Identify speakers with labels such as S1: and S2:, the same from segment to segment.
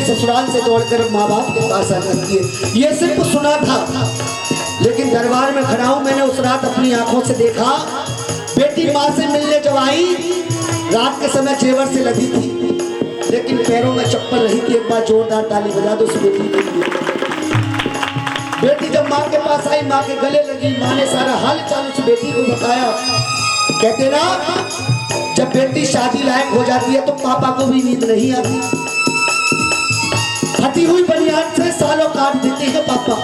S1: बेटी ससुराल से दौड़कर माँ बाप के पास आ जाती है। ये सिर्फ सुना था, लेकिन दरबार में खड़ा हूं, मैंने उस रात अपनी आंखों से देखा। बेटी माँ से मिलने जब आई, रात के समय जेवर से लगी थी, लेकिन पैरों में चप्पल नहीं थी। एक बार जोरदार ताली बजा दो उस बेटी के लिए। बेटी जब माँ के पास आई, माँ के गले लगी, माँ ने सारा हाल चाल उस बेटी को बताया। कहते ना, जब बेटी शादी लायक हो जाती है तो पापा को भी नींद नहीं आती। फटी हुई बनियान से सालों काट देते हैं पापा,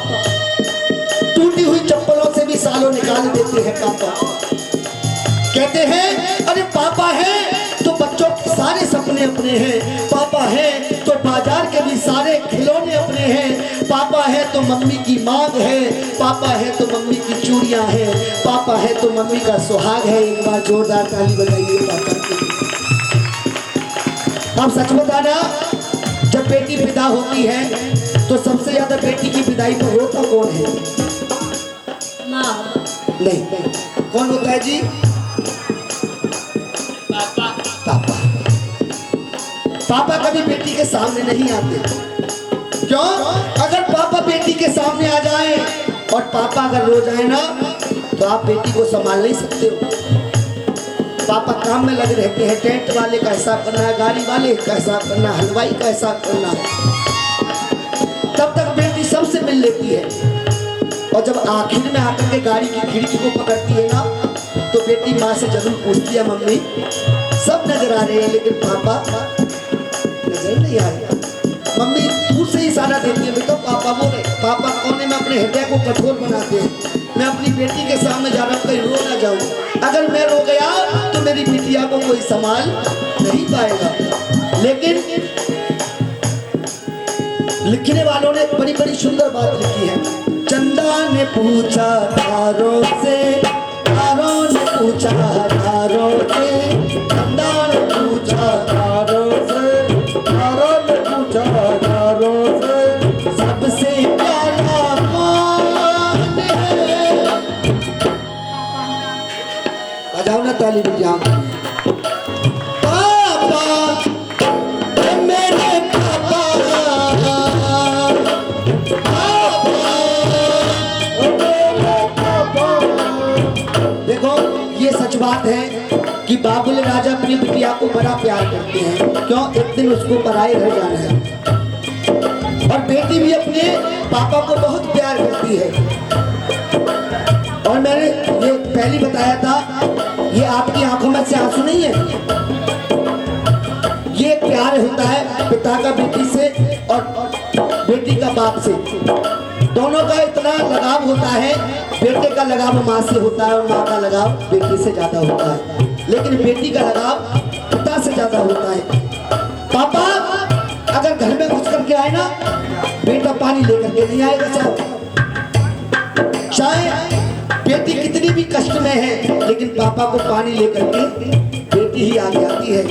S1: टूटी हुई चप्पलों से भी सालों निकाल देते हैं पापा। कहते हैं अरे पापा है तो बच्चों के सारे सपने अपने हैं, पापा है तो बाजार के भी सारे खिलौने अपने हैं, पापा है तो मम्मी की मांग है, पापा है तो मम्मी की चूड़ियां हैं, पापा है तो मम्मी का सुहाग है। एक बार जोरदार ताली बजाइए पापा की। अब सच बताना, जब बेटी विदा होती है तो सबसे ज्यादा बेटी की विदाई पर रोता कौन है?
S2: माँ।
S1: नहीं, कौन होता है जी?
S2: पापा।
S1: पापा। पापा कभी बेटी के सामने नहीं आते। क्यों? अगर पापा बेटी के सामने आ जाए और पापा अगर रो जाए ना, तो आप बेटी को संभाल नहीं सकते हो। पापा काम में लगे रहते हैं, टेंट वाले का हिसाब करना है, गाड़ी वाले का हिसाब करना है, हलवाई का हिसाब करना है। तब तक बेटी सबसे मिल लेती है, और जब आखिर में आकर के गाड़ी की खिड़की को पकड़ती है ना, तो बेटी माँ से जरूर पूछती है, मम्मी सब नजर आ रहे हैं लेकिन पापा नजर नहीं आ रहे। मम्मी दूर से इशारा देती है, बेटा पापा वो रहे। पापा कोने में अपने हृदय को कठोर बनाते हैं। मैं अपनी बेटी के सामने जा रहा हूँ, कहीं रो ना जाऊँ। अगर मैं रो गया तो मेरी बिटिया को कोई संभाल नहीं पाएगा। लेकिन लिखने वालों ने बड़ी बड़ी सुंदर बात लिखी है। चंदा ने पूछा तारों से, तारों ने पूछा तारों से, चंदा ने पूछा तारों से, तारों ने पूछा तारों से, सबसे प्यारा कौन है? बजाओ ना ताली बजाओ। बात है कि बाबुल राजा अपनी बिटिया को बड़ा प्यार करते हैं। क्यों? एक दिन उसको पराए रह जाना है। और बेटी भी अपने पापा को बहुत प्यार करती है। और मैंने ये पहले बताया था, ये आपकी आंखों में से आंसू नहीं है, ये प्यार होता है पिता का बेटी से और बेटी का बाप से। दोनों का इतना लगाव होता है। बेटे का लगाव माँ से होता है और माँ का लगाव बेटी से ज्यादा होता है, लेकिन बेटी का लगाव पिता से ज्यादा होता है। पापा अगर घर में घुस करके आए ना, बेटा पानी लेकर के नहीं आएगा साहब। चाहे बेटी कितनी भी कष्ट में है, लेकिन पापा को पानी लेकर के बेटी ही आ जाती है।